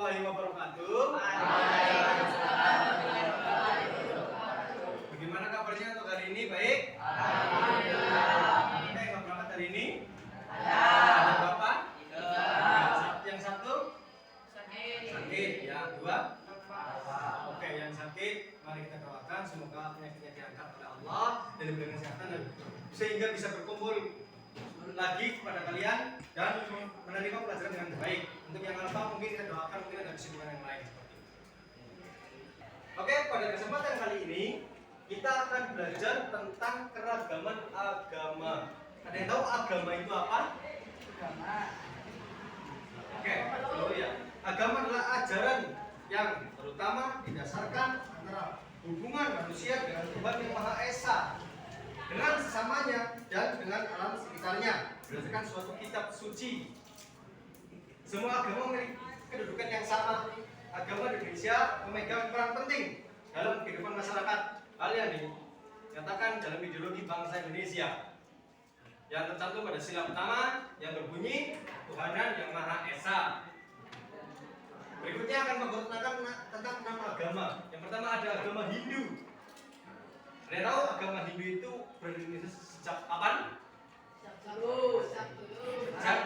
warahmatullahi wabarakatuh. Bagaimana kabarnya untuk hari ini? Baik? Alhamdulillah. Ada yang berangkat hari ini? Ada berapa? Yang satu? Sakit. Yang dua? Oke, yang sakit, mari kita doakan semoga penyakitnya diangkat oleh Allah dan diberikan kesehatan dan sehingga bisa berkumpul lagi kepada kalian dan menerima pelajaran dengan baik. Untuk yang alfa mungkin kita doakan, mungkin ada kesibukan yang lain seperti itu. Oke, pada kesempatan kali ini kita akan belajar tentang keragaman agama. Ada yang tahu agama itu apa? Oke, dulu ya. Agama adalah ajaran yang terutama didasarkan antara hubungan manusia dengan Tuhan yang Maha Esa, dengan sesamanya dan dengan alam sekitarnya berdasarkan suatu kitab suci. Semua agama memiliki kedudukan yang sama. Agama di Indonesia memegang peran penting dalam kehidupan masyarakat. Hal yang dinyatakan dalam ideologi bangsa Indonesia yang tercantum pada sila pertama yang berbunyi Tuhanan yang Maha Esa. Berikutnya akan mengurutkan tentang 6 agama. Yang pertama ada agama Hindu. Anda tahu agama Hindu itu berdiri sejak kapan? Sejak dulu. Sejak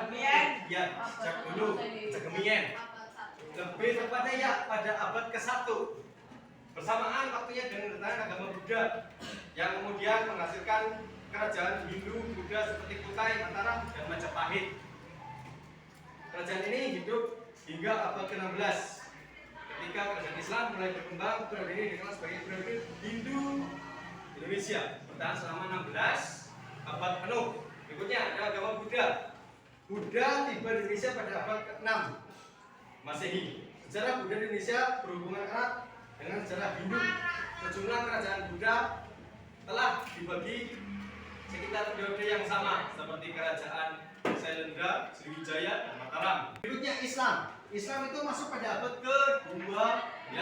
Gemien. Lebih tepatnya ya pada abad ke-1. Bersamaan waktunya dengan kedatangan agama Buddha yang kemudian menghasilkan kerajaan Hindu Buddha seperti Kutai, Mataram, dan Majapahit. Kerajaan ini hidup hingga abad ke-16. Ketika kerajaan Islam mulai berkembang, periode ini dikenal sebagai periode Hindu Indonesia, bertahan selama 16 abad penuh. Berikutnya ada agama Buddha. Buddha tiba di Indonesia pada abad ke-6 Masehi. Sejarah Buddha di Indonesia berhubungan erat dengan sejarah Hindu. Sejumlah kerajaan Buddha telah dibagi sekitar periode yang sama seperti kerajaan Sailendra, Sriwijaya, dan Mataram. Berikutnya Islam. Islam itu masuk pada abad ke-12.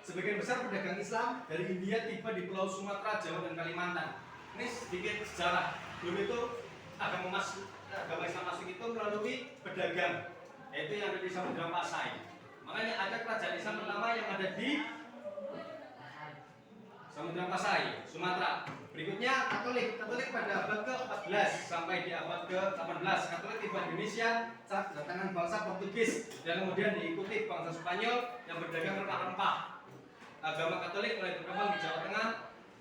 Sebagian besar pedagang Islam dari India tiba di Pulau Sumatera, Jawa, dan Kalimantan. Ini sedikit sejarah. Dulu itu agama Islam masuk itu melalui pedagang, yaitu yang ada di Samudra Pasai. Makanya ada kerajaan Islam pertama yang ada di Samudra Pasai, Sumatera. Berikutnya Katolik. Katolik pada abad ke-14 sampai di abad ke-18. Katolik tiba di Indonesia saat kedatangan bangsa Portugis dan kemudian diikuti bangsa Spanyol yang berdagang rempah-rempah. Agama Katolik mulai berkembang di Jawa Tengah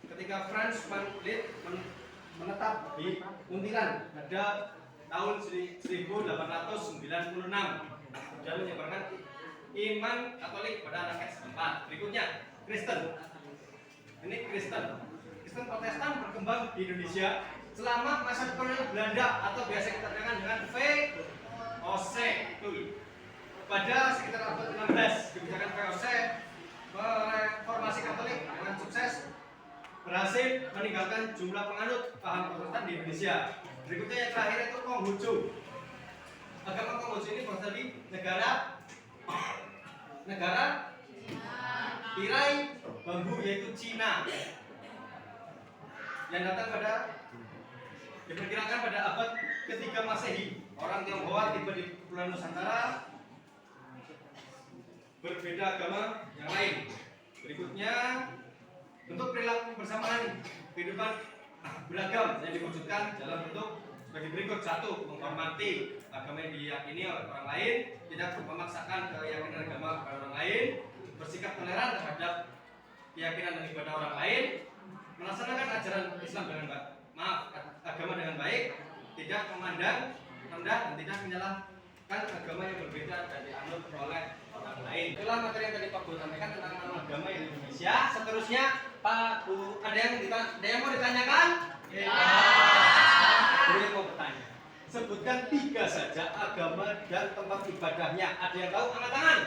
ketika Frans van Lith menetap di Untilan pada tahun 1896 dan menyebarkan iman Katolik pada rakyat setempat. Berikutnya Kristen. Ini Kristen Protestan berkembang di Indonesia selama masa kolonial Belanda atau biasa kita kenal dengan VOC. Pada sekitar abad 16, kebijakan VOC reformasi Katolik dengan sukses berhasil meninggalkan jumlah penganut paham Protestan di Indonesia. Berikutnya yang terakhir itu Konghucu. Agama Konghucu ini berasal dari negara tirai bambu yaitu Cina, yang datang diperkirakan pada abad ke-3 Masehi. Orang Tionghoa tiba di Kepulauan Nusantara berbeda agama yang lain. Berikutnya bentuk perilaku bersamaan kehidupan beragam yang diwujudkan dalam bentuk sebagai berikut. 1. Menghormati agama yang diyakini oleh orang lain, tidak memaksakan keyakinan agama kepada orang lain, bersikap toleran terhadap keyakinan dan ibadah orang lain, melaksanakan ajaran Islam agama dengan baik, tidak memandang rendah dan tidak menyalahkan agama yang berbeda dan dianut oleh orang lain. Itulah materi yang tadi Pak Guru sampaikan tentang agama di Indonesia. Seterusnya Pak Bu, ada yang mau ditanyakan? Ya. Boleh mau bertanya. Sebutkan 3 saja agama dan tempat ibadahnya. Ada yang tahu? Angkat tangan.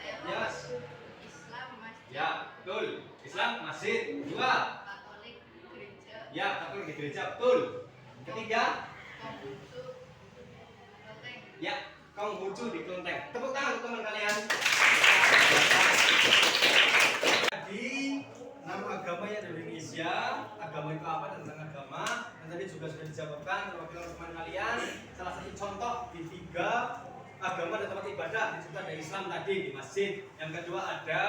Ya, Mas. Islam, masjid. Ya, betul. Islam, masjid. 2. Katolik, gereja. Ya, Katolik di gereja, betul. Ketiga, Konghucu, Kelenteng. ya, Konghucu di Kelenteng. Tepuk tangan untuk teman kalian. Tadi 6 agama yang ada di Indonesia. Agama itu apa dan tentang agama? Dan tadi juga sudah dijawabkan oleh teman kalian. Salah satu contoh di 3 agama dan tempat ibadah. Di situ ada Islam tadi di masjid. Yang kedua ada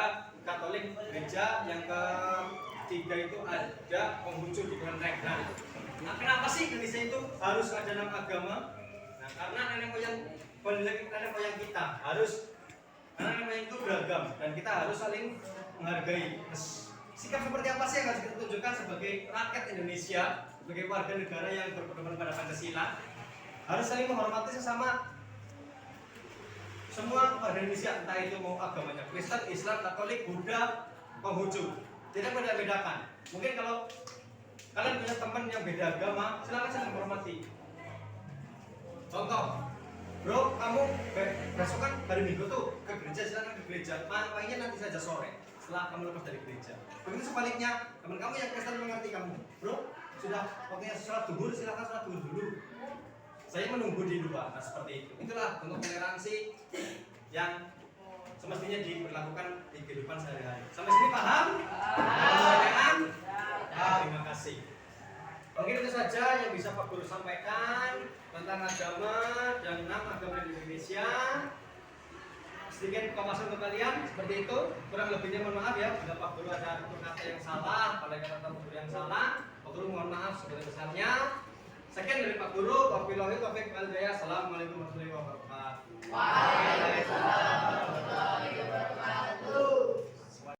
Katolik gereja. Yang ketiga itu ada Konghucu di kelenteng. Nah, kenapa sih Indonesia itu harus ada 6 agama? Nah, karena nenek moyang kita harus, karena nenek moyang itu beragam dan kita harus saling menghargai. Sikap seperti apa sih yang harus kita tunjukkan sebagai rakyat Indonesia, sebagai warga negara yang berpedoman pada Pancasila? Harus saling menghormati sesama, semua warga Indonesia, entah itu mau agamanya Kristen, Islam, Katolik, Buddha, Konghucu, tidak beda-bedakan. Mungkin kalau kalian punya teman yang beda agama, silakan saling menghormati. Contoh, bro, kamu besok kan hari Minggu tuh ke gereja, silakan ke gereja. Mainnya nanti saja sore, setelah kamu lepas dari gereja. Begitu sebaliknya, teman kamu yang Kristen mengerti kamu, bro, sudah waktunya sholat duhur, silakan sholat duhur dulu. Saya menunggu di luar. Nah, seperti itu. Itulah bentuk toleransi yang semestinya diberlakukan di kehidupan sehari-hari. Sampai sini paham? Pertanyaan? Terima kasih. Mungkin itu saja yang bisa Pak Guru sampaikan tentang agama dan 6 agama di Indonesia. Sedikit pemaparan untuk kalian seperti itu. Kurang lebihnya mohon maaf ya bila Pak Guru ada kata yang salah, pada kata Pak Guru yang salah, Pak Guru mohon maaf sebesar-besarnya. Sekian dari Pak Guru. Wabillahi taufiq wal hidayah. Assalamualaikum warahmatullahi wabarakatuh. Waalaikumsalam.